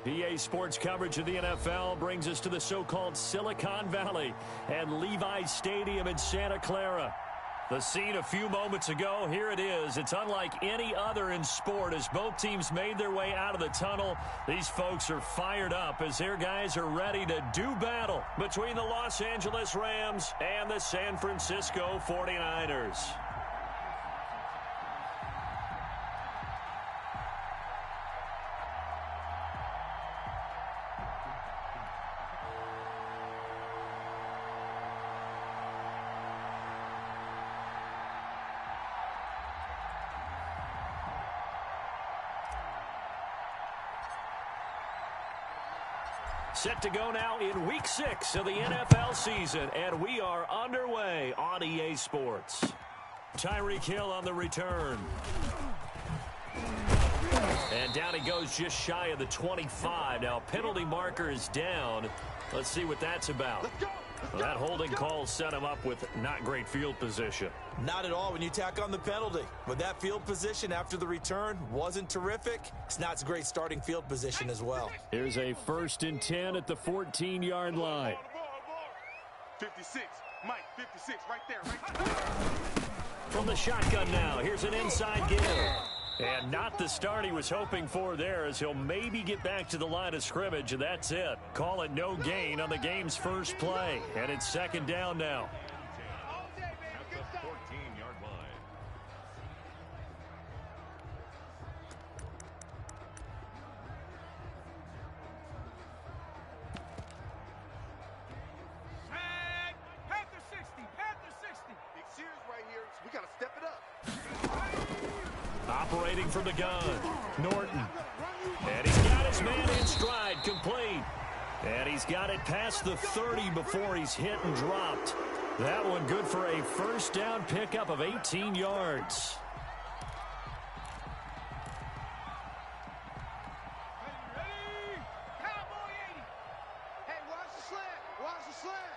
PA Sports coverage of the NFL brings us to the so-called Silicon Valley and Levi's Stadium in Santa Clara. The scene a few moments ago, here it is. It's unlike any other in sport as both teams made their way out of the tunnel. These folks are fired up as their guys are ready to do battle between the Los Angeles Rams and the San Francisco 49ers. Set to go now in Week 6 of the NFL season, and we are underway on EA Sports. Tyreek Hill on the return. And down he goes just shy of the 25. Now, penalty marker is down. Let's see what that's about. Well, that holding call set him up with not great field position. Not at all when you tack on the penalty. But that field position after the return wasn't terrific. It's not a great starting field position as well. Here's a 1st and 10 at the 14-yard line. 56, Mike, 56, right there. From the shotgun now, here's an inside give. And not the start he was hoping for there as he'll maybe get back to the line of scrimmage, and that's it. Call it no gain on the game's first play. And it's 2nd down now. At the 14-yard line. Panther 60, Panther 60. Big series right here, so we got to step it up. Operating from the gun, Norton. And he's got his man in stride, complete. And he's got it past the 30 before he's hit and dropped. That one good for a 1st down pickup of 18 yards. Ready? Cowboy 80. Hey, watch the slant. Watch the slant.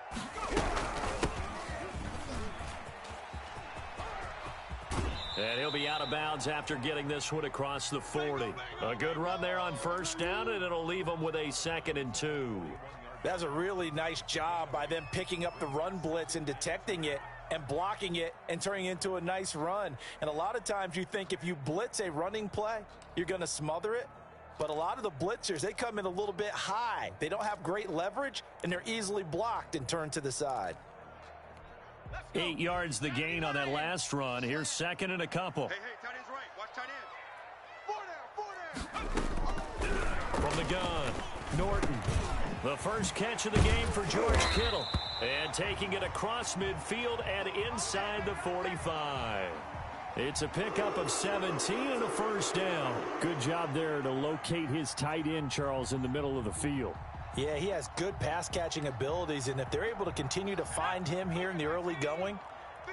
And he'll be out of bounds after getting this one across the 40. A good run there on 1st down, and it'll leave him with a 2nd and 2. That's a really nice job by them picking up the run blitz and detecting it and blocking it and turning it into a nice run. And a lot of times you think if you blitz a running play, you're going to smother it. But a lot of the blitzers, they come in a little bit high. They don't have great leverage, and they're easily blocked and turned to the side. 8 yards the gain on that last run. Here's 2nd and a couple. Hey, tight end's right. Watch tight end. 4 down. From the gun, Norton. The first catch of the game for George Kittle. And taking it across midfield and inside the 45. It's a pickup of 17 and a 1st down. Good job there to locate his tight end, Charles, in the middle of the field. Yeah, he has good pass-catching abilities, and if they're able to continue to find him here in the early going,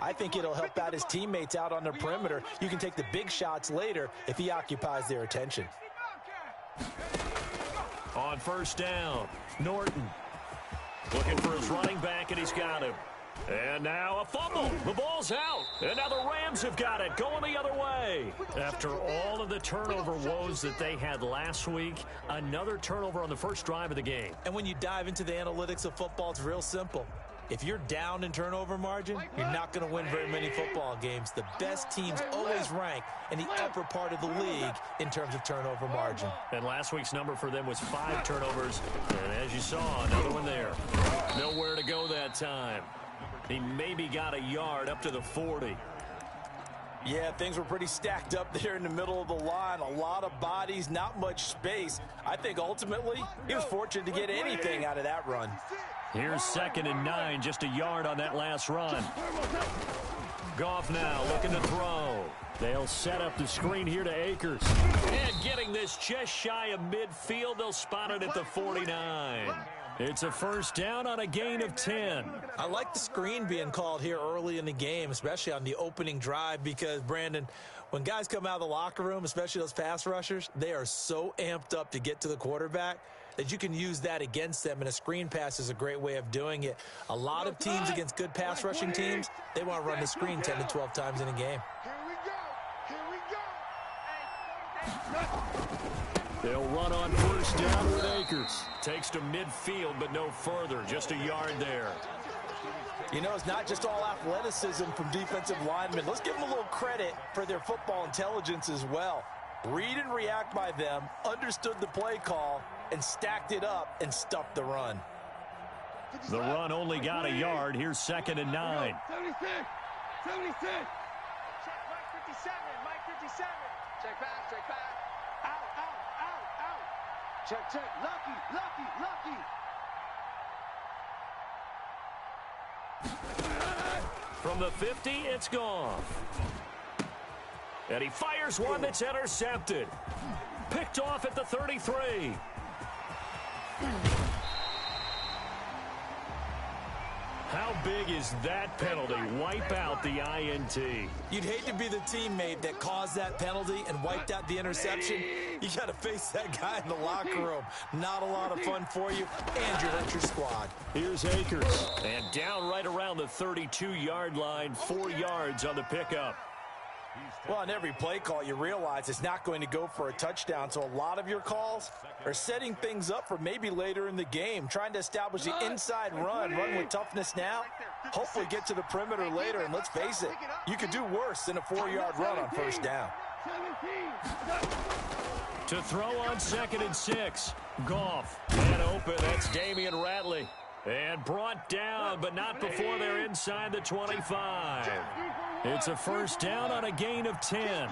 I think it'll help out his teammates out on the perimeter. You can take the big shots later if he occupies their attention. On 1st down, Norton looking for his running back, and he's got him. And now a fumble. The ball's out. And now the Rams have got it, going the other way. After all of the turnover woes that they had last week, another turnover on the first drive of the game. And when you dive into the analytics of football, it's real simple. If you're down in turnover margin, you're not going to win very many football games. The best teams always rank in the upper part of the league in terms of turnover margin. And last week's number for them was 5 turnovers. And as you saw, another one there. Nowhere to go that time. He maybe got a yard up to the 40. Yeah, things were pretty stacked up there in the middle of the line. A lot of bodies, not much space. I think ultimately he was fortunate to get anything out of that run. Here's 2nd and 9, just a yard on that last run. Goff now looking to throw. They'll set up the screen here to Akers. And getting this just shy of midfield, they'll spot it at the 49. It's a first down on a gain of 10. I like the screen being called here early in the game, especially on the opening drive, because, Brandon, when guys come out of the locker room, especially those pass rushers, they are so amped up to get to the quarterback that you can use that against them, and a screen pass is a great way of doing it. A lot of teams against good pass rushing teams, they want to run the screen 10 to 12 times in a game. Here we go. Here we go. They'll run on first down with Akers. Takes to midfield, but no further. Just a yard there. You know, it's not just all athleticism from defensive linemen. Let's give them a little credit for their football intelligence as well. Read and react by them, understood the play call, and stacked it up and stuffed the run. The run only got a yard. Here's 2nd and 9. 76. 76. Check Mike 57. Mike 57. Check back. Check back. Out. Check. Lucky. From the 50, it's gone. And he fires one that's intercepted. Picked off at the 33. How big is that penalty? Wipe out the INT. You'd hate to be the teammate that caused that penalty and wiped out the interception. You got to face that guy in the locker room. Not a lot of fun for you, and you hurt your squad. Here's Akers. And down right around the 32-yard line, 4 yards on the pickup. Well, on every play call, you realize it's not going to go for a touchdown, so a lot of your calls are setting things up for maybe later in the game, trying to establish the inside run with toughness now, hopefully get to the perimeter later, and let's face it, you could do worse than a 4-yard run on first down. To throw on 2nd and 6. Goff. And open. That's Damian Ratley. And brought down, but not before they're inside the 25. It's a first down on a gain of 10.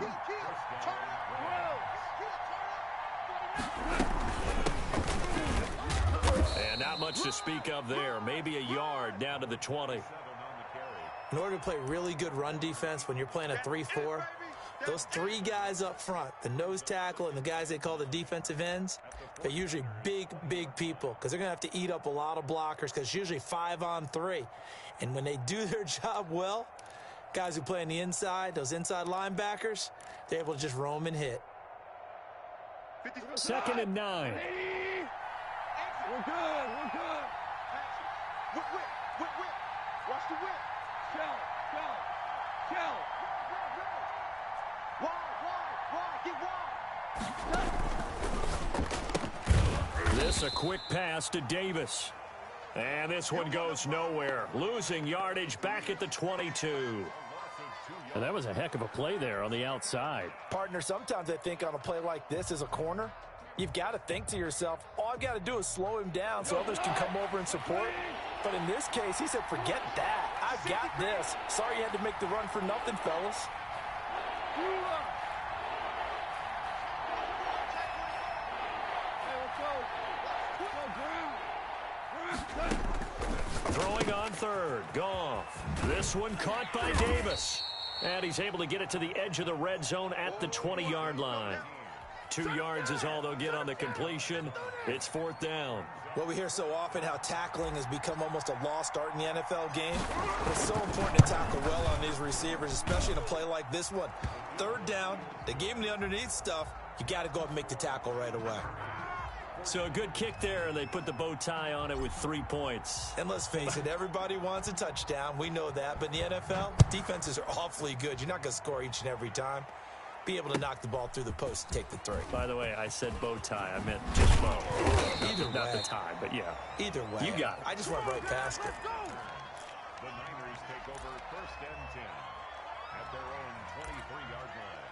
And not much to speak of there. Maybe a yard down to the 20. In order to play really good run defense when you're playing a 3-4, those 3 guys up front, the nose tackle and the guys they call the defensive ends, they're usually big people because they're going to have to eat up a lot of blockers because it's usually 5-on-3. And when they do their job well, guys who play on the inside, those inside linebackers, they're able to just roam and hit. 2nd and 9. We're good. Whip. Watch the whip. Shell. Wide. Get wide. This a quick pass to Davis. And this one goes nowhere. Losing yardage back at the 22. And that was a heck of a play there on the outside. Partner, sometimes I think on a play like this as a corner, you've got to think to yourself, all I've got to do is slow him down so others can come over and support. But in this case, he said, forget that. I've got this. Sorry you had to make the run for nothing, fellas. Throwing on 3rd. Goff. This one caught by Davis. And he's able to get it to the edge of the red zone at the 20-yard line. 2 yards is all they'll get on the completion. It's 4th down. Well, we hear so often how tackling has become almost a lost art in the NFL game. It's so important to tackle well on these receivers, especially in a play like this one. 3rd down, they gave him the underneath stuff. You got to go up and make the tackle right away. So a good kick there, and they put the bow tie on it with 3 points. And let's face it, everybody wants a touchdown. We know that. But in the NFL, defenses are awfully good. You're not going to score each and every time. Be able to knock the ball through the post and take the 3. By the way, I said bow tie. I meant just bow. Either Not way. the tie, but yeah. Either way. You got it. I just went right past it. The Niners take over 1st and 10 at their own 23-yard line.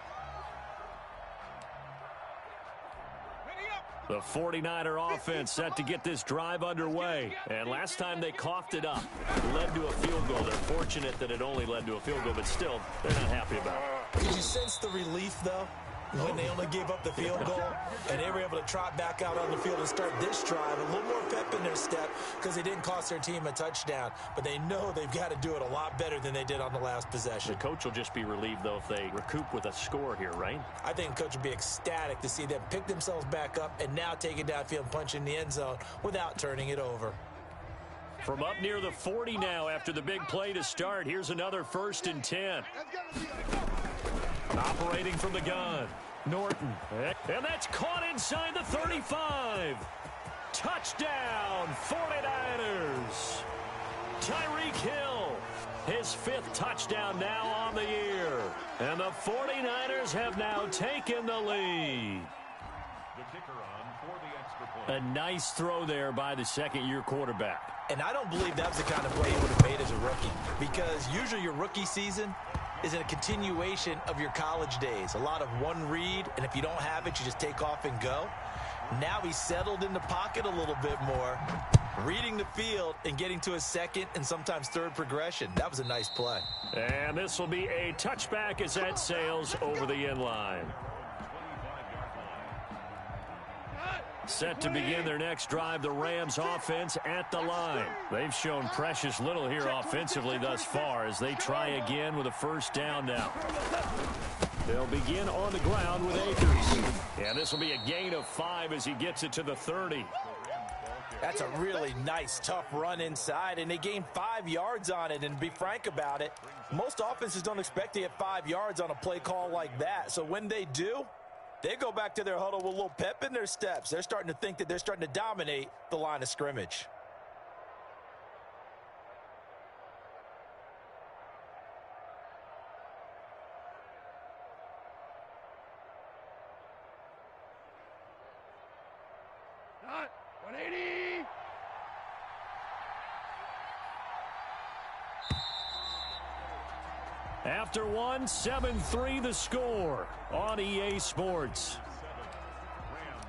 The 49er offense set to get this drive underway. And last time they coughed it up, led to a field goal. They're fortunate that it only led to a field goal, but still, they're not happy about it. Did you sense the relief, though? when they only gave up the field goal, and they were able to trot back out on the field and start this drive. A little more pep in their step because they didn't cost their team a touchdown, but they know they've got to do it a lot better than they did on the last possession. The coach will just be relieved, though, if they recoup with a score here, right? I think the coach would be ecstatic to see them pick themselves back up and now take it downfield and punch in the end zone without turning it over. From up near the 40 now after the big play to start, here's another 1st and 10. Operating from the gun, Norton. And that's caught inside the 35. Touchdown, 49ers. Tyreek Hill, his 5th touchdown now on the year. And the 49ers have now taken the lead. The kicker on for the extra point. A nice throw there by the second-year quarterback. And I don't believe that was the kind of play he would have made as a rookie, because usually your rookie season is a continuation of your college days. A lot of one read, and if you don't have it, you just take off and go. Now he's settled in the pocket a little bit more, reading the field and getting to a second and sometimes third progression. That was a nice play. And this will be a touchback as that sails over the end line. Set to begin their next drive, the Rams offense at the line. They've shown precious little here offensively thus far as they try again with a 1st down now. They'll begin on the ground with Akers. And this will be a gain of 5 as he gets it to the 30. That's a really nice, tough run inside, and they gained 5 yards on it. And to be frank about it, most offenses don't expect to get 5 yards on a play call like that. So when they do, they go back to their huddle with a little pep in their steps. They're starting to think that they're starting to dominate the line of scrimmage. Not 180. After one, 7-3 the score on EA Sports. Rams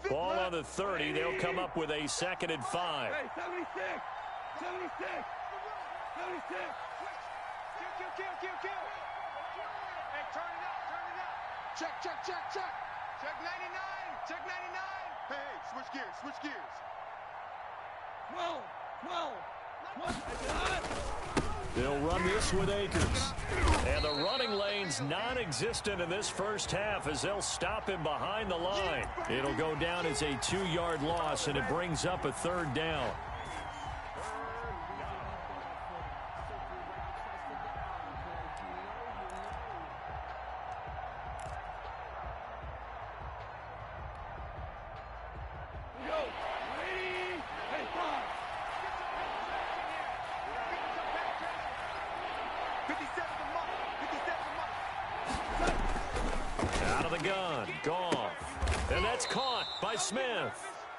3. Ball on the 30. They'll come up with a 2nd and 5. Hey, 76. 76. 76. Kill. Hey, turn it up. Check. Check 99. Check 99. Hey, switch gears. 12. They'll run this with Akers. And the running lane's non-existent in this first half as they'll stop him behind the line. It'll go down as a 2-yard loss, and it brings up a 3rd down. Out of the gun, Goff. And that's caught by Smith.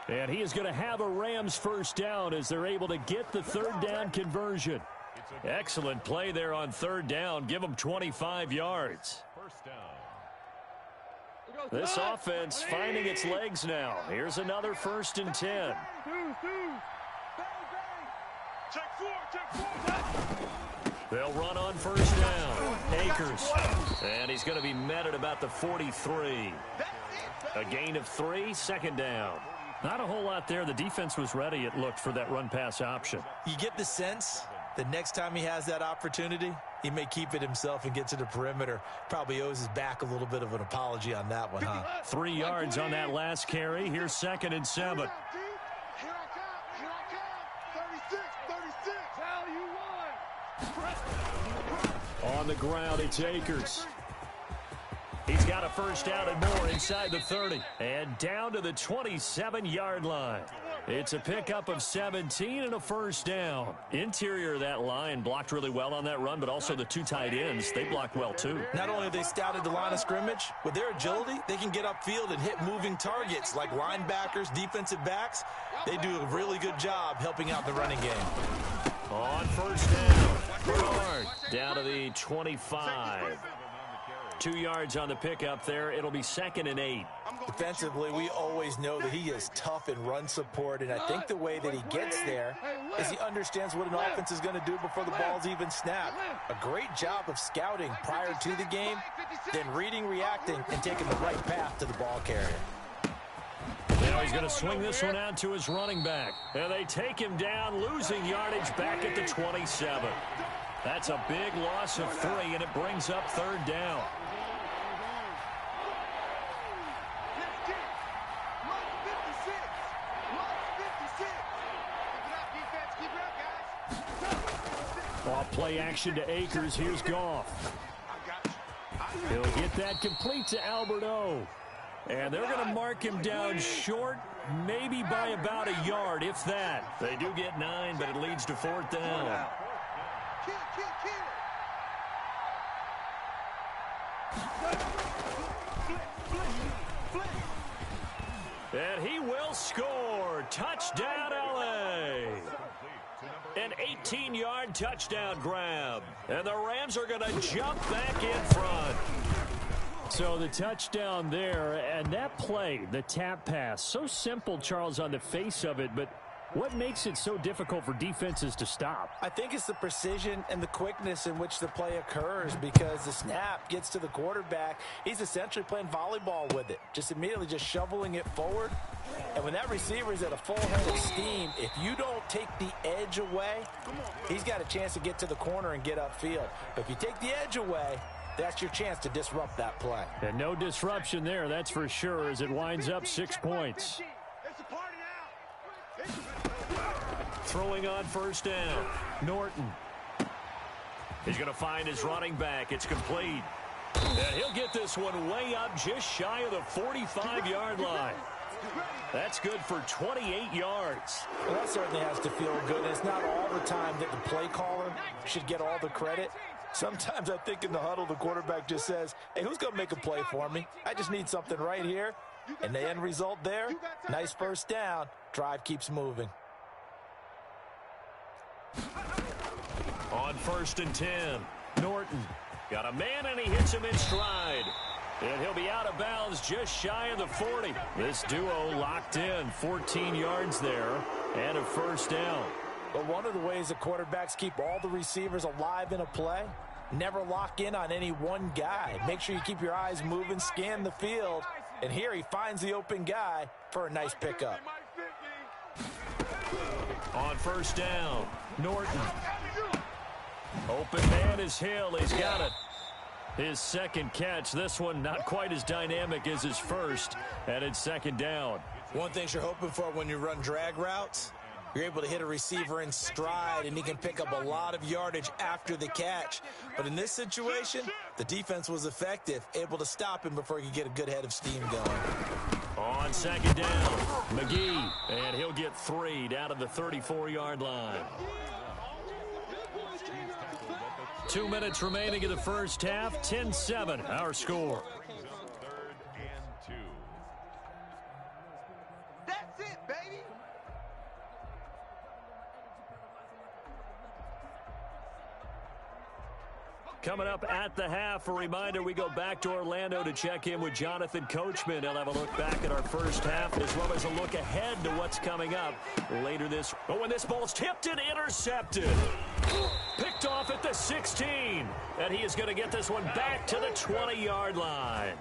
And he is going to have a Rams 1st down as they're able to get the 3rd down conversion. Excellent play there on 3rd down. Give them 25 yards. 1st down. This offense finding its legs now. Here's another 1st and 10. Check 4. They'll run on 1st down. Akers. And he's going to be met at about the 43. A gain of 3, 2nd down. Not a whole lot there. The defense was ready, it looked, for that run-pass option. You get the sense that next time he has that opportunity, he may keep it himself and get to the perimeter. Probably owes his back a little bit of an apology on that one, huh? 3 yards on that last carry. Here's 2nd and 7. Here I come. 36. Value 1. On the ground, it's Akers. He's got a 1st down and more inside the 30. And down to the 27-yard line. It's a pickup of 17 and a 1st down. Interior of that line blocked really well on that run, but also the 2 tight ends, they blocked well too. Not only have they scouted the line of scrimmage, with their agility, they can get upfield and hit moving targets like linebackers, defensive backs. They do a really good job helping out the running game. On 1st down, Bernard down to the 25. 2 yards on the pickup there. It'll be 2nd and 8. Defensively, we always know that he is tough in run support, and I think the way that he gets there is he understands what an offense is going to do before the ball's even snapped. A great job of scouting prior to the game, then reading, reacting, and taking the right path to the ball carrier. Now he's going to swing this one out to his running back. And they take him down, losing yardage back at the 27. That's a big loss of 3, and it brings up 3rd down. Off play action to Akers. Here's Goff. He'll get that complete to Alberto. And they're going to mark him down short, maybe by about a yard, if that. They do get 9, but it leads to 4th down. And he will score. Touchdown, LA. An 18-yard touchdown grab. And the Rams are going to jump back in front. So the touchdown there, and that play, the tap pass, so simple, Charles, on the face of it, but what makes it so difficult for defenses to stop? I think it's the precision and the quickness in which the play occurs, because the snap gets to the quarterback. He's essentially playing volleyball with it, just immediately just shoveling it forward. And when that receiver is at a full head of steam, if you don't take the edge away, he's got a chance to get to the corner and get upfield. But if you take the edge away, that's your chance to disrupt that play. And no disruption there, that's for sure, as it winds up 6 points. Throwing on 1st down, Norton. He's going to find his running back. It's complete. And he'll get this one way up just shy of the 45-yard line. That's good for 28 yards. Well, that certainly has to feel good. And it's not all the time that the play caller should get all the credit. Sometimes I think in the huddle, the quarterback just says, hey, who's going to make a play for me? I just need something right here. And the end result there, nice 1st down. Drive keeps moving. On 1st and 10, Norton got a man, and he hits him in stride. And he'll be out of bounds just shy of the 40. This duo locked in, 14 yards there, and a 1st down. But one of the ways the quarterbacks keep all the receivers alive in a play, never lock in on any one guy. Make sure you keep your eyes moving, scan the field. And here he finds the open guy for a nice pickup. On 1st down, Norton. Open man is Hill. He's got it. His 2nd catch. This one not quite as dynamic as his first. And it's 2nd down. One thing you're hoping for when you run drag routes, you're able to hit a receiver in stride, and he can pick up a lot of yardage after the catch. But in this situation, the defense was effective, able to stop him before he could get a good head of steam going. On 2nd down, McGee, and he'll get 3 down to the 34-yard line. 2 minutes remaining in the first half, 10-7, our score. 3rd and 2. That's it, baby. Coming up at the half, a reminder, we go back to Orlando to check in with Jonathan Coachman. He'll have a look back at our first half as well as a look ahead to what's coming up later this. Oh, when this ball's tipped and intercepted. Picked off at the 16. And he is going to get this one back to the 20-yard line.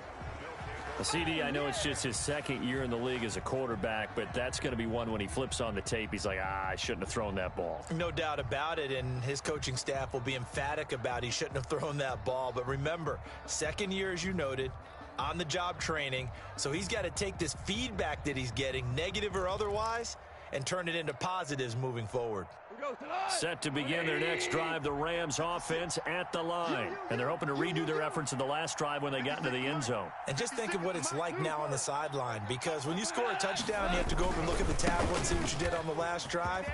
CD, I know it's just his 2nd year in the league as a quarterback, but that's going to be one when he flips on the tape, he's like, I shouldn't have thrown that ball. No doubt about it, and his coaching staff will be emphatic about he shouldn't have thrown that ball. But remember, 2nd year, as you noted, on-the-job training, so he's got to take this feedback that he's getting, negative or otherwise, and turn it into positives moving forward. Set to begin their next drive, the Rams offense at the line. And they're hoping to redo their efforts in the last drive when they got into the end zone. And just think of what it's like now on the sideline, because when you score a touchdown, you have to go over and look at the tablet and see what you did on the last drive.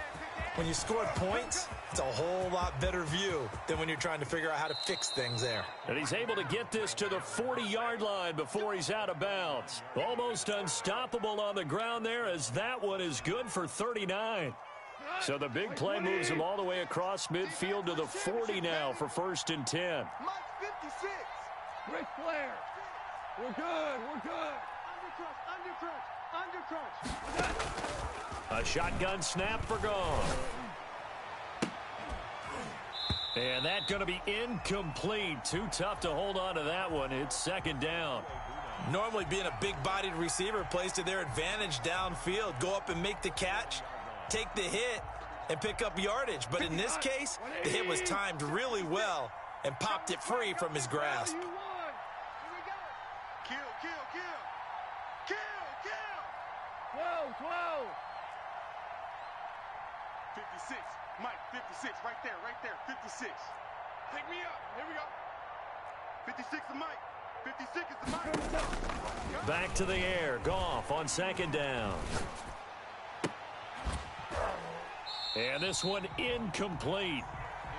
When you scored points, it's a whole lot better view than when you're trying to figure out how to fix things there. And he's able to get this to the 40-yard line before he's out of bounds. Almost unstoppable on the ground there, as that one is good for 39. So the big play moves him all the way across midfield to the 40 now for 1st and 10. Ric Flair. We're good. We're good. Under crunch. A shotgun snap for gone. And that's going to be incomplete. Too tough to hold on to that one. It's second down. Normally being a big-bodied receiver plays to their advantage downfield. Go up and make the catch, take the hit, and pick up yardage. But in this case, the hit was timed really well and popped it free from his grasp. Kill. 12. 56. Mike, 56. Right there. 56. Pick me up. Here we go. 56 is Mike. 56 is the Mike. Back to the air. Goff on second down. And this one incomplete.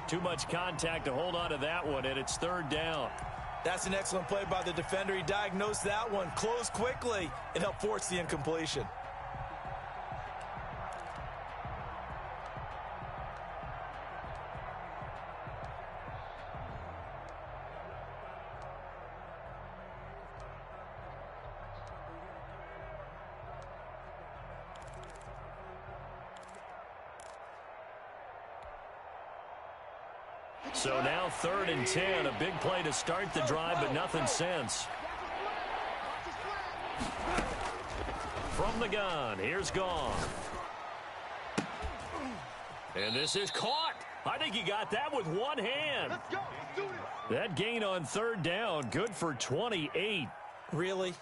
Too much contact to hold on to that one, and it's third down. That's an excellent play by the defender. He diagnosed that one, closed quickly, and helped force the incompletion. So now 3rd and 10. A big play to start the drive, but nothing since. From the gun, here's Goff. And this is caught. I think he got that with one hand. Let's go. Do this. That gain on 3rd down, good for 28. Really?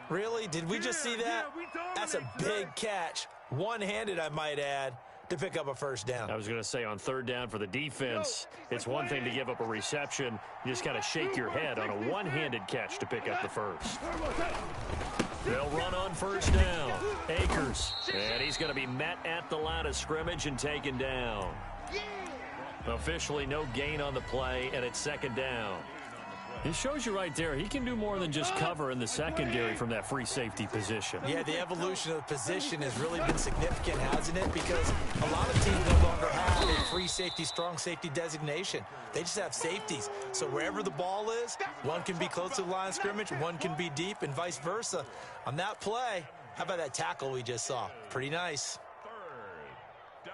Really? Did we just see that? That's a big catch. One-handed, I might add, to pick up a first down. I was going to say on 3rd down for the defense, it's one thing to give up a reception. You just got to shake your head on a one-handed catch to pick up the first. They'll run on 1st down. Akers. And he's going to be met at the line of scrimmage and taken down. Officially no gain on the play, and it's 2nd down. It shows you right there, he can do more than just cover in the secondary from that free safety position. Yeah, the evolution of the position has really been significant, hasn't it? Because a lot of teams no longer have a free safety, strong safety designation. They just have safeties. So wherever the ball is, one can be close to the line of scrimmage, one can be deep, and vice versa. On that play, how about that tackle we just saw? Pretty nice. 3rd down.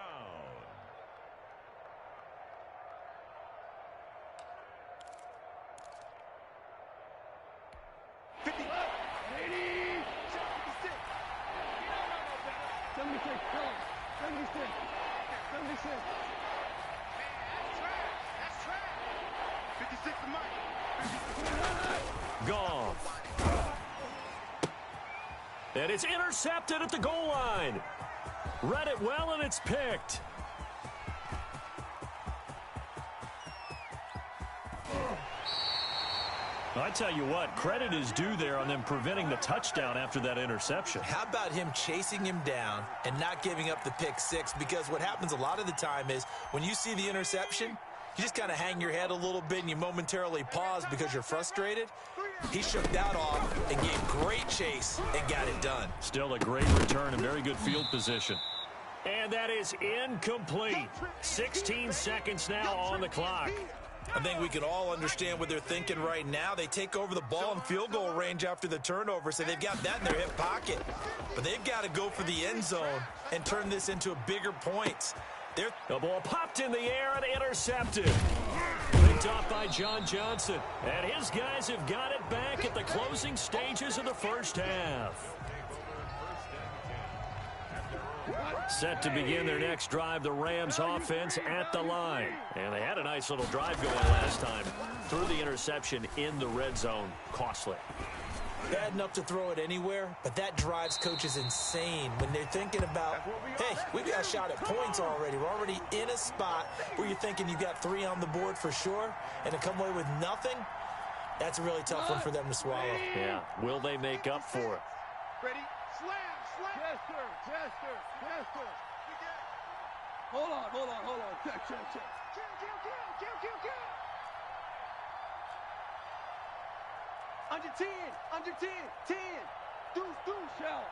Goff. And it's intercepted at the goal line. Read it well, and it's picked. I tell you what, credit is due there on them preventing the touchdown after that interception. How about him chasing him down and not giving up the pick six? Because what happens a lot of the time is when you see the interception, you just kind of hang your head a little bit and you momentarily pause because you're frustrated. He shook that off and gave great chase and got it done. Still a great return and very good field position. And that is incomplete. 16 seconds now on the clock. I think we can all understand what they're thinking right now. They take over the ball in field goal range after the turnover, so they've got that in their hip pocket. But they've got to go for the end zone and turn this into a bigger points. The ball popped in the air and intercepted. Picked off by John Johnson. And his guys have got it back at the closing stages of the first half. Set to begin their next drive, the Rams offense at the line. And they had a nice little drive going last time. Threw the interception in the red zone. Costly. Bad enough to throw it anywhere, but that drives coaches insane when they're thinking about, hey, we've got a shot at points already. We're already in a spot where you're thinking you've got 3 on the board for sure, and to come away with nothing, that's a really tough one for them to swallow. Yeah, will they make up for it? Ready? Slam! Yes, sir. Hold on. Check. Kill! Under 10! 10! Deuce! Shell.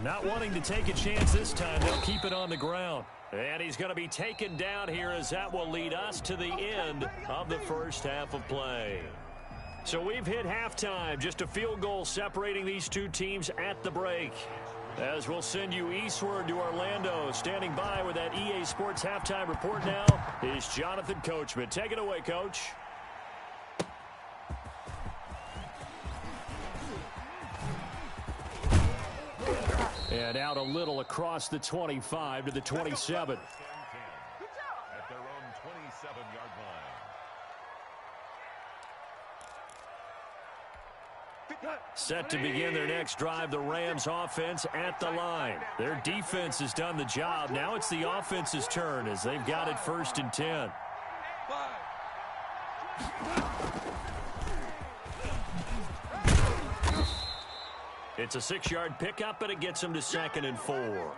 Not wanting to take a chance this time, they'll keep it on the ground. And he's going to be taken down here as that will lead us to the end of the first half of play. So we've hit halftime, just a field goal separating these two teams at the break. As we'll send you eastward to Orlando, standing by with that EA Sports halftime report now is Jonathan Coachman. Take it away, Coach. And out a little across the 25 to the 27. At their own 27-yard line. Set to begin their next drive, the Rams offense at the line. Their defense has done the job. Now it's the offense's turn as they've got it 1st and 10. It's a 6-yard pickup, and it gets them to 2nd and 4.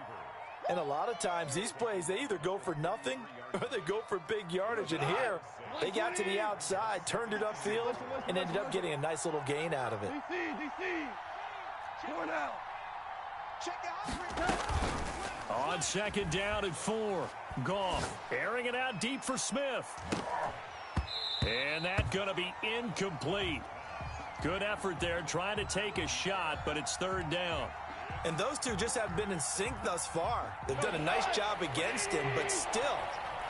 And a lot of times these plays, they either go for nothing or they go for big yardage. And here, they got to the outside, turned it upfield, and ended up getting a nice little gain out of it. On 2nd down and 4. Goff airing it out deep for Smith. And that's going to be incomplete. Good effort there, trying to take a shot, but it's 3rd down. And those two just haven't been in sync thus far. They've done a nice job against him, but still,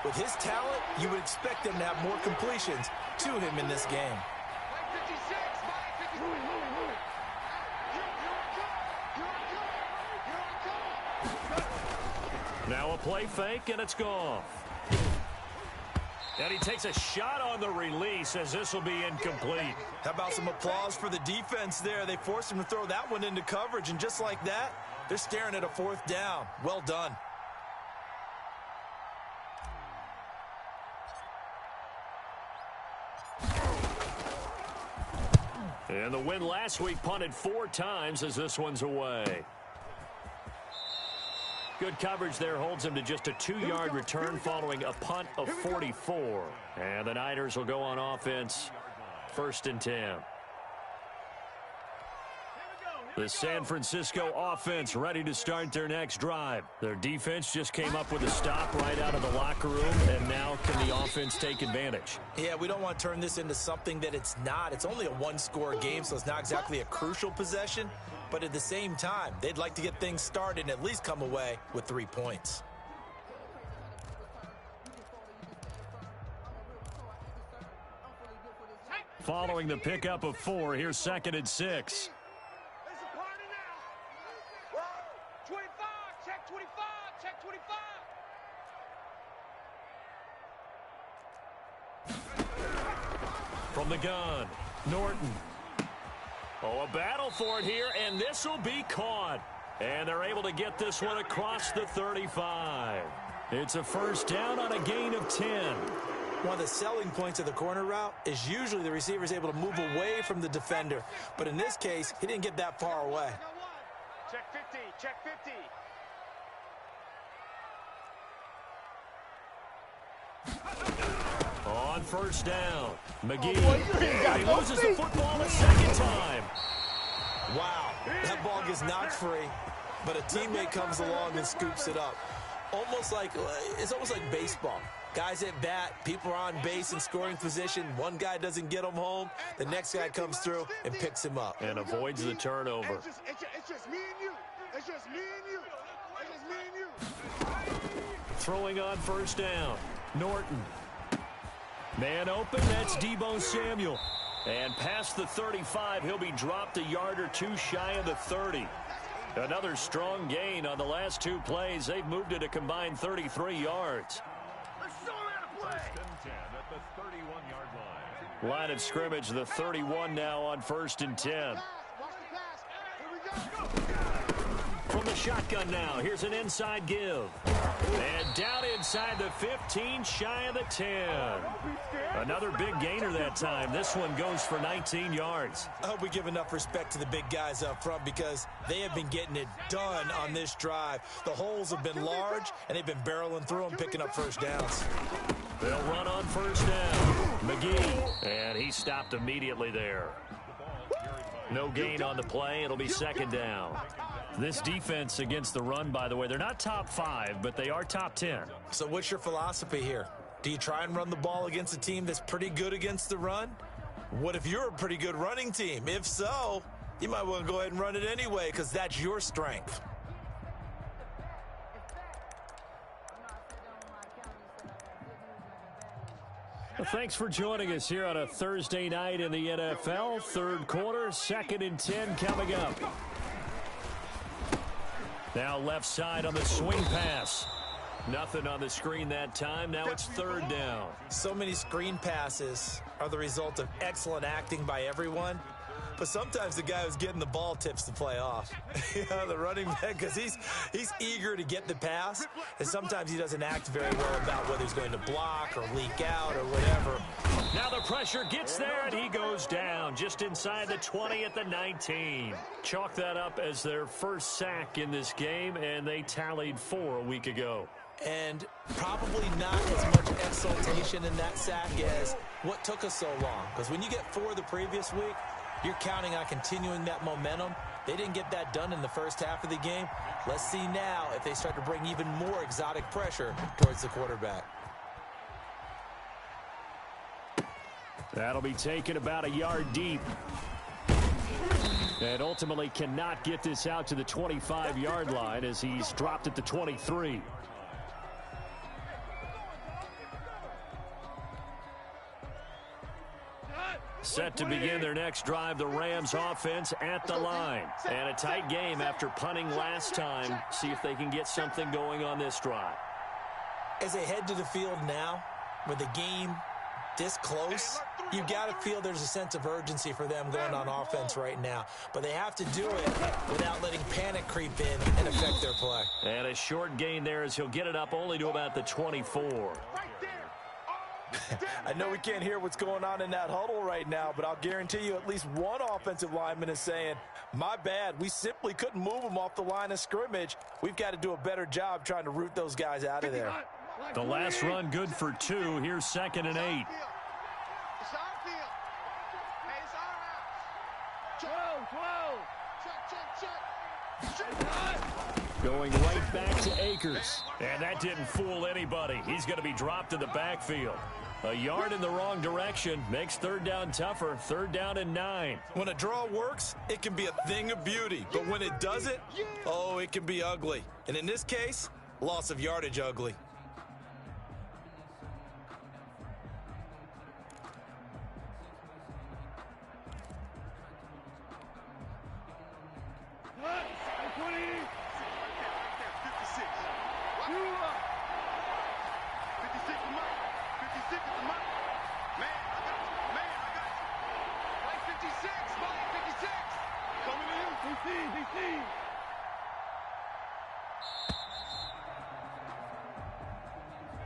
with his talent, you would expect them to have more completions to him in this game. Now a play fake, and it's gone. And he takes a shot on the release as this will be incomplete. How about some applause for the defense there? They forced him to throw that one into coverage, and just like that, they're staring at a 4th down. Well done. And the win last week punted 4 times as this one's away. Good coverage there holds him to just a 2-yard return following a punt of 44. And the Niners will go on offense 1st and 10. The San Francisco offense ready to start their next drive. Their defense just came up with a stop right out of the locker room, and now can the offense take advantage? Yeah, we don't want to turn this into something that it's not. It's only a 1-score game, so it's not exactly a crucial possession. But at the same time, they'd like to get things started and at least come away with 3 points. Following the pickup of 4, here's 2nd and 6. 25, check 25, check 25. From the gun, Norton. Oh, a battle for it here, and this will be caught. And they're able to get this one across the 35. It's a 1st down on a gain of 10. One of the selling points of the corner route is usually the receiver is able to move away from the defender. But in this case, he didn't get that far away. Check 50, check 50. On 1st down, McGee. He loses the football a 2nd time. Wow, that ball gets knocked free, but a teammate comes along and scoops it up. It's almost like baseball. Guys at bat, people are on base in scoring position. One guy doesn't get him home. The next guy comes through and picks him up. And avoids the turnover. It's just me and you. It's just me and you. It's just me and you. Throwing on 1st down, Norton. Man open, that's Deebo Samuel. And past the 35, he'll be dropped a yard or 2 shy of the 30. Another strong gain on the last 2 plays. They've moved it a combined 33 yards. First and 10 at the 31-yard line. Line of scrimmage, the 31 now on 1st and 10. From the shotgun now, here's an inside give. And down inside the 15, shy of the 10. Another big gainer that time. This one goes for 19 yards. I hope we give enough respect to the big guys up front because they have been getting it done on this drive. The holes have been large, and they've been barreling through them, picking up 1st downs. They'll run on 1st down. McGee, and he stopped immediately there. No gain on the play. It'll be 2nd down. This defense against the run, by the way, they're not top 5, but they are top 10. So what's your philosophy here? Do you try and run the ball against a team that's pretty good against the run? What if you're a pretty good running team? If so, you might want to go ahead and run it anyway because that's your strength. Well, thanks for joining us here on a Thursday night in the NFL. Third quarter, 2nd and 10 coming up. Now left side on the swing pass. Nothing on the screen that time. Now it's 3rd down. So many screen passes are the result of excellent acting by everyone. But sometimes the guy who's getting the ball tips the play off. The running back, because he's eager to get the pass, and sometimes he doesn't act very well about whether he's going to block or leak out or whatever. Now the pressure gets there, and he goes down just inside the 20 at the 19. Chalk that up as their first sack in this game, and they tallied 4 a week ago. And probably not as much exultation in that sack as what took us so long. Because when you get 4 the previous week, you're counting on continuing that momentum. They didn't get that done in the first half of the game. Let's see now if they start to bring even more exotic pressure towards the quarterback. That'll be taken about a yard deep. And ultimately cannot get this out to the 25-yard line as he's dropped at the 23. Set to begin their next drive, the Rams offense at the line. And a tight game after punting last time. See if they can get something going on this drive. As they head to the field now, with the game this close, you've got to feel there's a sense of urgency for them going on offense right now. But they have to do it without letting panic creep in and affect their play. And a short gain there as he'll get it up only to about the 24. I know we can't hear what's going on in that huddle right now, but I'll guarantee you at least one offensive lineman is saying, my bad, we simply couldn't move them off the line of scrimmage. We've got to do a better job trying to root those guys out of there. The last run good for 2. Here's 2nd and 8. Going right back to Akers. And that didn't fool anybody. He's going to be dropped in the backfield. A yard in the wrong direction makes 3rd down tougher. 3rd down and 9. When a draw works, it can be a thing of beauty. But when it doesn't, oh, it can be ugly. And in this case, loss of yardage ugly.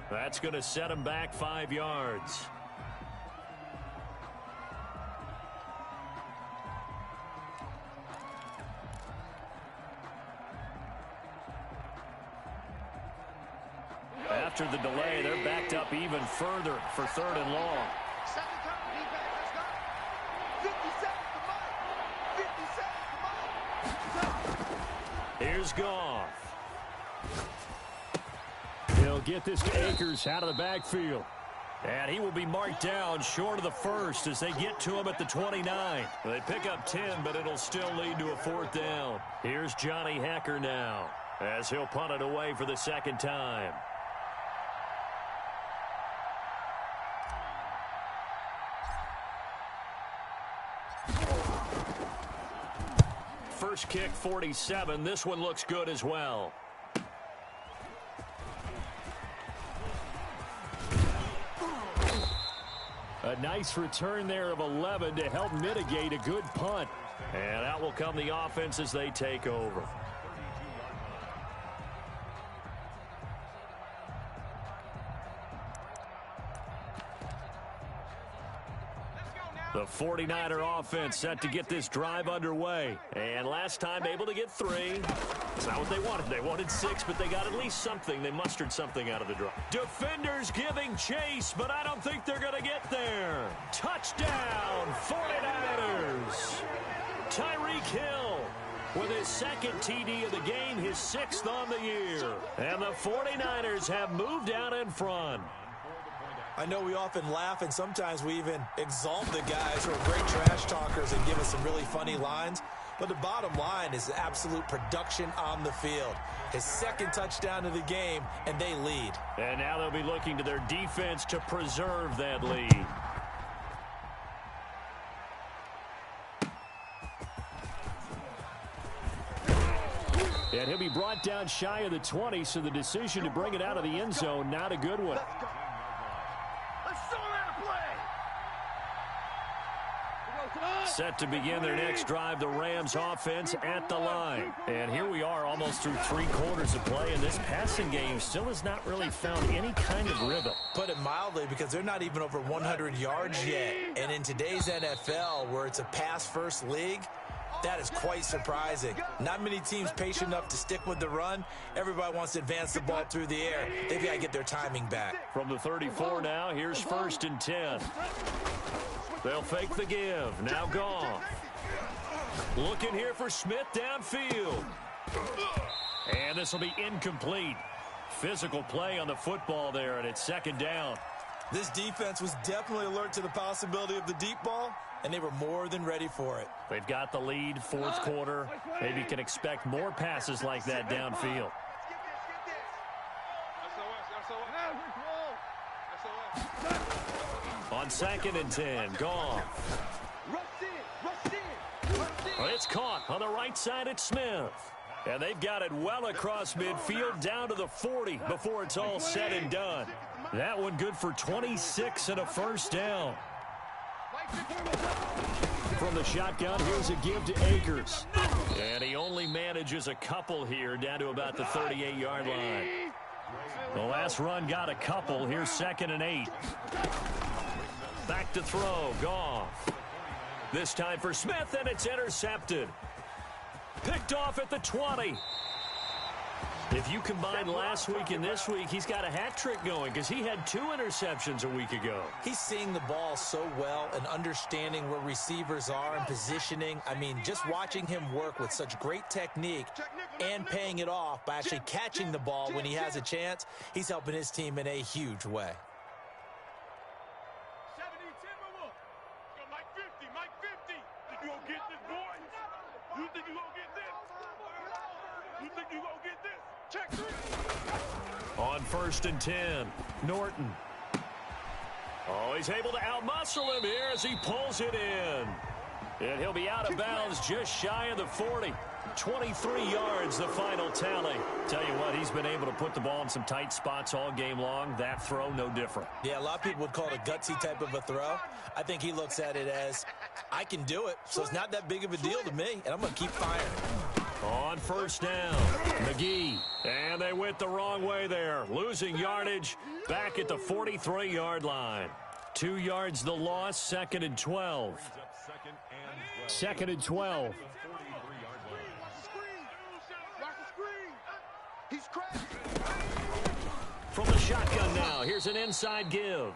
That's going to set him back 5 yards. After the delay, they're backed up even further for 3rd and long. Here's Goff. He'll get this to Akers out of the backfield. And he will be marked down short of the 1st as they get to him at the 29. They pick up 10, but it'll still lead to a 4th down. Here's Johnny Hecker now as he'll punt it away for the 2nd time. First kick, 47. This one looks good as well. A nice return there of 11 to help mitigate a good punt. And out will come the offense as they take over. The 49er offense set to get this drive underway. And last time able to get 3. It's not what they wanted. They wanted 6, but they got at least something. They mustered something out of the drive. Defenders giving chase, but I don't think they're going to get there. Touchdown, 49ers. Tyreek Hill with his second TD of the game, his 6th on the year. And the 49ers have moved out in front. I know we often laugh, and sometimes we even exalt the guys who are great trash talkers and give us some really funny lines. But the bottom line is absolute production on the field. His 2nd touchdown of the game, and they lead. And now they'll be looking to their defense to preserve that lead. And he'll be brought down shy of the 20, so the decision to bring it out of the end zone, not a good one. Set to begin their next drive, the Rams offense at the line. And here we are almost through 3 quarters of play, and this passing game still has not really found any kind of rhythm. Put it mildly, because they're not even over 100 yards yet. And in today's NFL, where it's a pass-first league, that is quite surprising. Not many teams patient enough to stick with the run. Everybody wants to advance the ball through the air. They've got to get their timing back. From the 34 now, here's 1st and 10. They'll fake the give. Now Goff. Looking here for Smith downfield. And this will be incomplete. Physical play on the football there, and it's 2nd down. This defense was definitely alert to the possibility of the deep ball, and they were more than ready for it. They've got the lead, 4th quarter. Maybe can expect more passes like that downfield. On 2nd and 10, Goff. It's caught on the right side at Smith. And they've got it well across midfield down to the 40 before it's all said and done. That one good for 26 and a 1st down. From the shotgun, here's a give to Akers. And he only manages a couple here down to about the 38-yard line. The last run got a couple. Here's 2nd and 8. Back to throw. Goff. This time for Smith, and it's intercepted. Picked off at the 20. If you combine last week and this week, he's got a hat trick going because he had 2 interceptions a week ago. He's seeing the ball so well and understanding where receivers are and positioning. I mean, just watching him work with such great technique and paying it off by actually catching the ball when he has a chance, he's helping his team in a huge way. Mike 50, Mike 50. Think you gonna get this, boy? You think you gonna get this? You think you gonna get this? Check 3. On 1st and 10, Norton. Oh, he's able to outmuscle him here as he pulls it in. And he'll be out of bounds just shy of the 40. 23 yards, the final tally. Tell you what, he's been able to put the ball in some tight spots all game long. That throw, no different. Yeah, a lot of people would call it a gutsy type of a throw. I think he looks at it as, I can do it, so it's not that big of a deal to me, and I'm going to keep firing. On 1st down, McGee. And they went the wrong way there. Losing yardage back at the 43-yard line. 2 yards the loss, 2nd and 12. 2nd and 12. From the shotgun now, here's an inside give.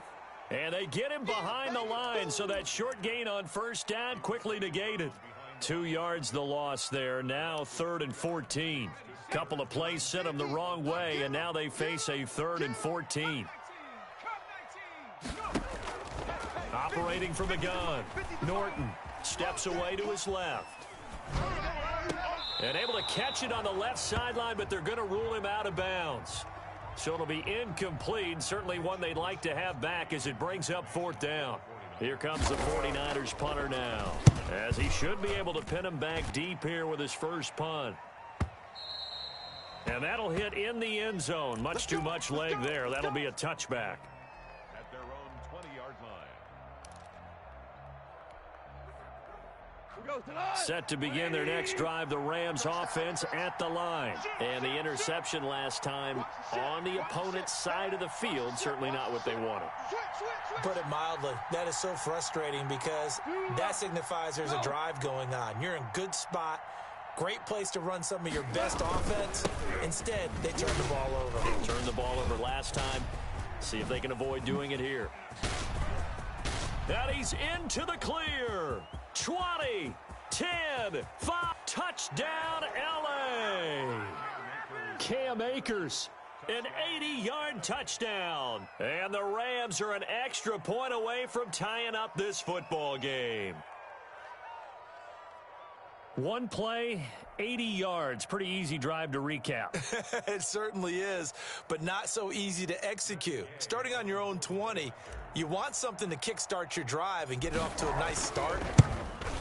And they get him behind the line, so that short gain on 1st down quickly negated. 2 yards the loss there, now 3rd and 14. Couple of plays sent them the wrong way, and now they face a 3rd and 14. Operating from the gun, Norton steps away to his left. And able to catch it on the left sideline, but they're going to rule him out of bounds. So it'll be incomplete, certainly one they'd like to have back as it brings up 4th down. Here comes the 49ers punter now, as he should be able to pin him back deep here with his first punt. And that'll hit in the end zone. Much too much leg there. That'll be a touchback. At their own 20-yard line. Set to begin their next drive, the Rams offense at the line. And the interception last time on the opponent's side of the field, certainly not what they wanted. Put it mildly, that is so frustrating because that signifies there's a drive going on. You're in good spot, great place to run some of your best offense. Instead, they turn the ball over. Turned the ball over last time. See if they can avoid doing it here. And he's into the clear. 20, 10, 5, touchdown, L.A. Cam Akers, an 80-yard touchdown. And the Rams are an extra point away from tying up this football game. One play, 80 yards. Pretty easy drive to recap. It certainly is, but not so easy to execute. Starting on your own 20, you want something to kickstart your drive and get it off to a nice start.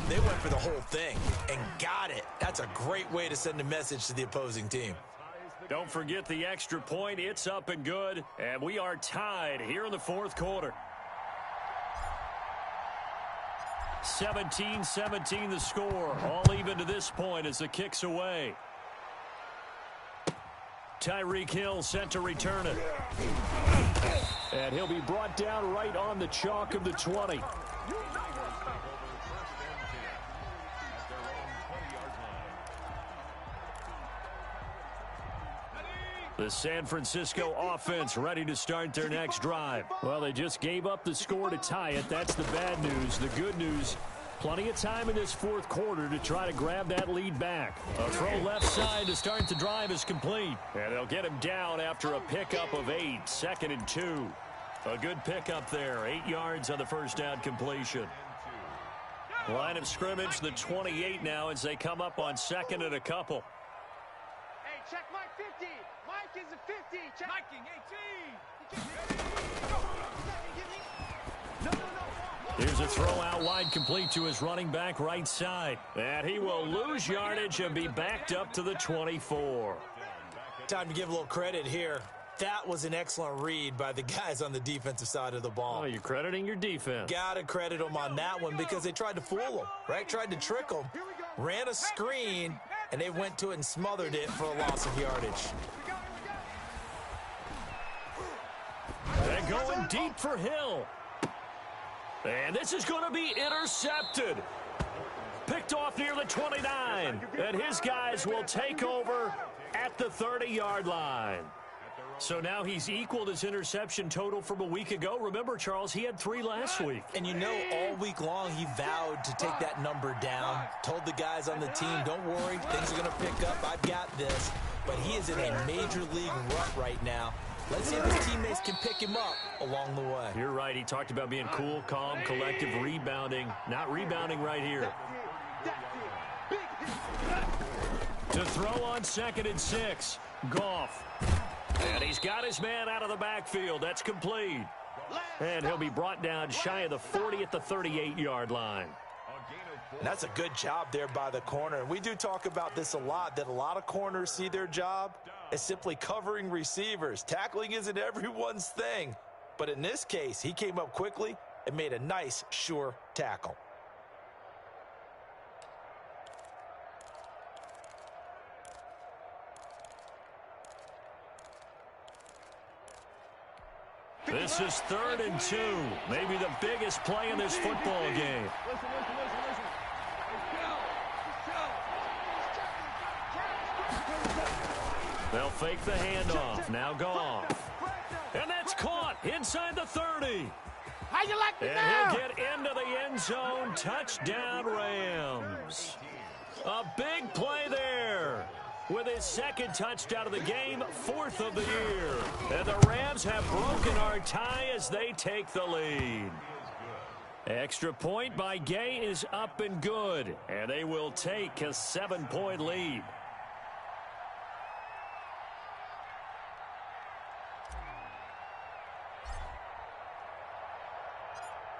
They went for the whole thing and got it. That's a great way to send a message to the opposing team. Don't forget the extra point. It's up and good, and we are tied here in the fourth quarter. 17-17 the score. All even to this point as the kick's away. Tyreek Hill set to return it. And he'll be brought down right on the chalk of the 20. The San Francisco offense ready to start their next drive. Well, they just gave up the score to tie it. That's the bad news. The good news, plenty of time in this fourth quarter to try to grab that lead back. A throw left side to start the drive is complete. And they'll get him down after a pickup of 8, 2nd and 2. A good pickup there, 8 yards on the first down completion. Line of scrimmage, the 28 now as they come up on 2nd and a couple. Hey, check Mike 50. Mike is a 50. Check. Miking 18. Here's a throw out wide complete to his running back right side. And he will lose yardage and be backed up to the 24. Time to give a little credit here. That was an excellent read by the guys on the defensive side of the ball. Oh, you're crediting your defense. Gotta credit them on that one because they tried to fool them, right? Tried to trick them. Ran a screen, and they went to it and smothered it for a loss of yardage. They're going deep for Hill. And this is going to be intercepted. Picked off near the 29. And his guys will take over at the 30-yard line. So now he's equaled his interception total from a week ago. Remember, Charles, he had 3 last week. And you know, all week long he vowed to take that number down. Told the guys on the team, don't worry, things are going to pick up. I've got this. But he is in a major league rut right now. Let's see if his teammates can pick him up along the way. You're right. He talked about being cool, calm, collective, rebounding. Not rebounding right here. To throw on 2nd and 6. Goff. And he's got his man out of the backfield. That's complete. And he'll be brought down shy of the 40 at the 38-yard line. And that's a good job there by the corner. And we do talk about this a lot, that a lot of corners see their job as simply covering receivers. Tackling isn't everyone's thing. But in this case, he came up quickly and made a nice, sure tackle. This is 3rd and 2. Maybe the biggest play in this football game. They'll fake the handoff. Now Goff. And that's caught inside the 30. How you like me and now? He'll get into the end zone. Touchdown, Rams. A big play there. With his 2nd touchdown of the game, 4th of the year. And the Rams have broken our tie as they take the lead. Extra point by Gay is up and good. And they will take a 7-point lead.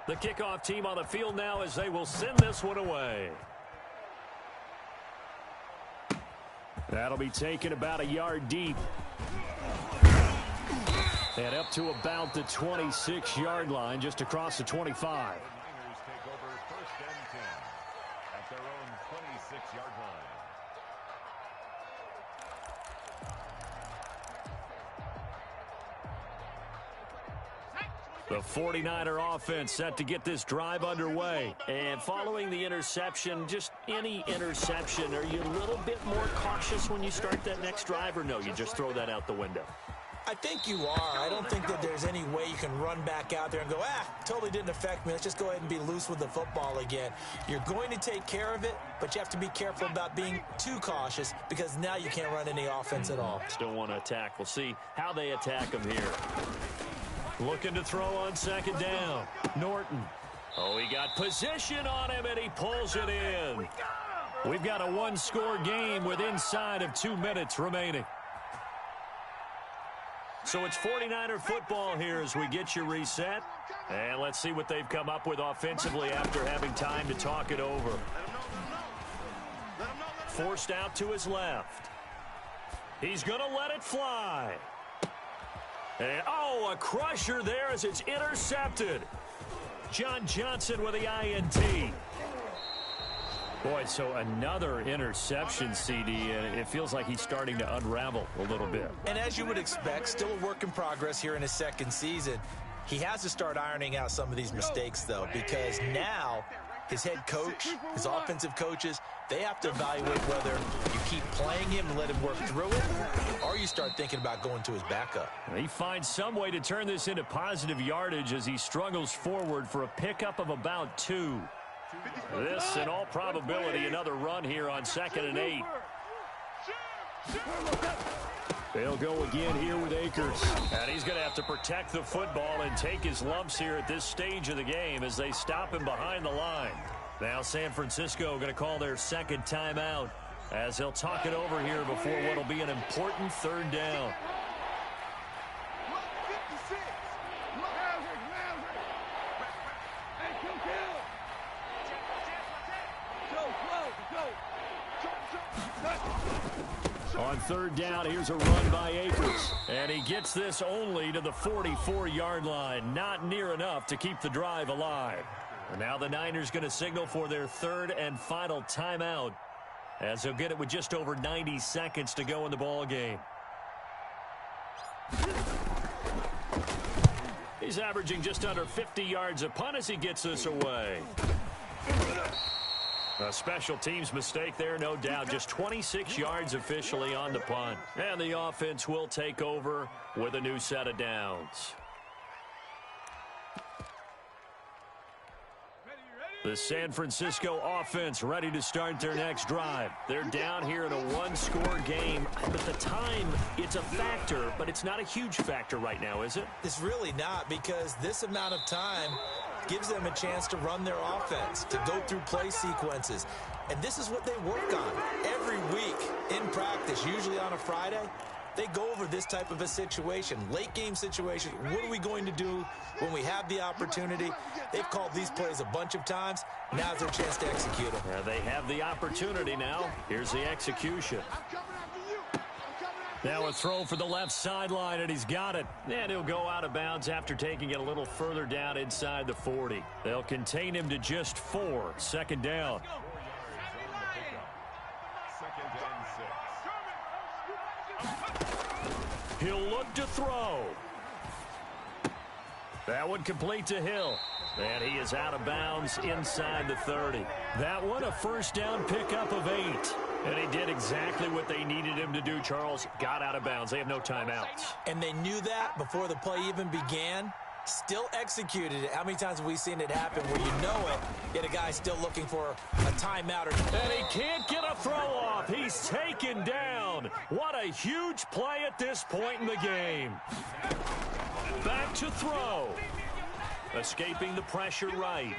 The kickoff team on the field now as they will send this one away. That'll be taken about a yard deep. And up to about the 26-yard line, just across the 25. Take over 1st and 10 at their own 26-yard line. The 49er offense set to get this drive underway. And following the interception, just any interception, are you a little bit more cautious when you start that next drive, or no, you just throw that out the window? I think you are. I don't think that there's any way you can run back out there and go, totally didn't affect me. Let's just go ahead and be loose with the football again. You're going to take care of it, but you have to be careful about being too cautious because now you can't run any offense at all. Still want to attack. We'll see how they attack him here. Looking to throw on second down. Norton. Oh, he got position on him, and he pulls it in. We've got a one-score game with inside of 2 minutes remaining. So it's 49er football here as we get you reset. And let's see what they've come up with offensively after having time to talk it over. Forced out to his left. He's going to let it fly. And, a crusher there as it's intercepted. John Johnson with the INT. Boy, so another interception, CD, and it feels like he's starting to unravel a little bit. And as you would expect, still a work in progress here in his second season. He has to start ironing out some of these mistakes, though, because now his head coach, his offensive coaches, they have to evaluate whether you keep playing him and let him work through it, or you start thinking about going to his backup. He finds some way to turn this into positive yardage as he struggles forward for a pickup of about 2. This, in all probability, another run here on 2nd and 8. They'll go again here with Akers. And he's going to have to protect the football and take his lumps here at this stage of the game as they stop him behind the line. Now San Francisco going to call their second timeout as they'll talk it over here before what will be an important third down. On third down, here's a run by Akers. And he gets this only to the 44-yard line. Not near enough to keep the drive alive. And now the Niners going to signal for their third and final timeout as they'll get it with just over 90 seconds to go in the ball game. He's averaging just under 50 yards a punt as he gets this away. A special teams mistake there, no doubt. Just 26 yards officially on the punt. And the offense will take over with a new set of downs. The San Francisco offense ready to start their next drive. They're down here in a one-score game. But the time, it's a factor, but it's not a huge factor right now, is it? It's really not, because this amount of time gives them a chance to run their offense, to go through play sequences. And this is what they work on every week in practice, usually on a Friday. They go over this type of a situation, late game situation. What are we going to do when we have the opportunity? They've called these plays a bunch of times. Now's their chance to execute them. Yeah, they have the opportunity now. Here's the execution. Now a throw for the left sideline, and he's got it. And he'll go out of bounds after taking it a little further down inside the 40. They'll contain him to just 4. Second down. He'll look to throw. That one complete to Hill. And he is out of bounds inside the 30. That one a first down pickup of 8. And he did exactly what they needed him to do, Charles. Got out of bounds. They have no timeouts. And they knew that before the play even began. Still executed it. How many times have we seen it happen where you know it, yet a guy's still looking for a timeout? And he can't get a throw off. He's taken down. What a huge play at this point in the game. Back to throw. Escaping the pressure right.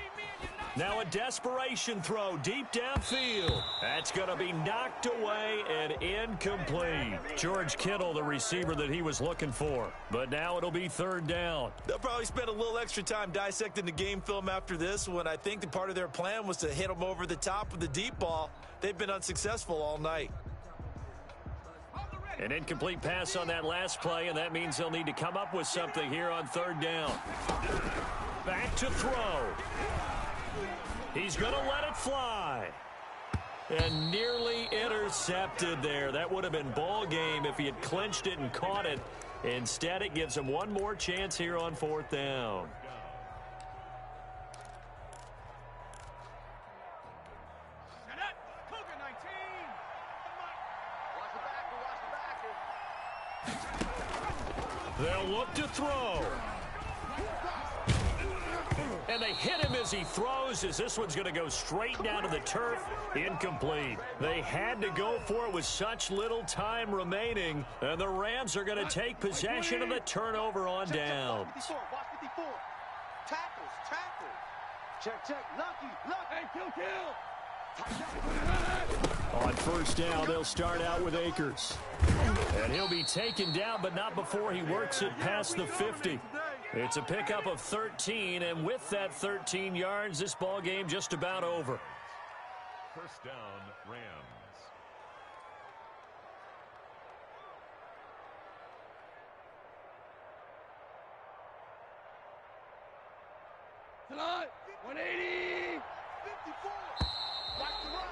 Now a desperation throw deep downfield. That's going to be knocked away and incomplete. George Kittle, the receiver that he was looking for. But now it'll be third down. They'll probably spend a little extra time dissecting the game film after this one. I think the part of their plan was to hit them over the top with the deep ball. They've been unsuccessful all night. An incomplete pass on that last play, and that means they'll need to come up with something here on third down. Back to throw. He's going to let it fly. And nearly intercepted there. That would have been ball game if he had clinched it and caught it. Instead, it gives him one more chance here on fourth down. They'll look to throw. And they hit him as he throws, as this one's going to go straight down to the turf. Incomplete. They had to go for it with such little time remaining, and the Rams are going to take possession of the turnover on downs. Watch 54. Tackles. Check. Lucky. Hey, kill. On first down, they'll start out with Akers. And he'll be taken down, but not before he works it past the 50. It's a pickup of 13, and with that 13 yards, this ball game just about over. First down, Rams. Tonight, 180. 54. Watch the run.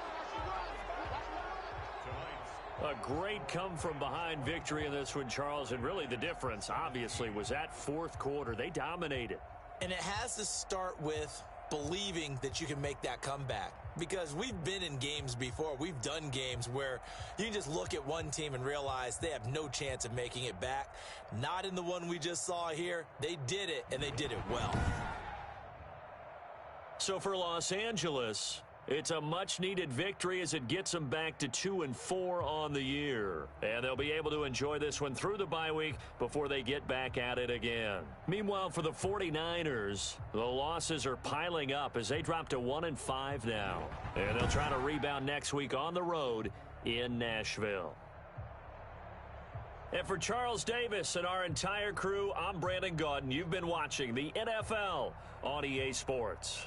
A great come-from-behind victory in this one, Charles, and really the difference, obviously, was that fourth quarter. They dominated. And it has to start with believing that you can make that comeback. Because we've been in games before. We've done games where you can just look at one team and realize they have no chance of making it back. Not in the one we just saw here. They did it, and they did it well. So for Los Angeles, it's a much-needed victory as it gets them back to 2-4 on the year. And they'll be able to enjoy this one through the bye week before they get back at it again. Meanwhile, for the 49ers, the losses are piling up as they drop to 1-5 now. And they'll try to rebound next week on the road in Nashville. And for Charles Davis and our entire crew, I'm Brandon Gaudin. You've been watching the NFL on EA Sports.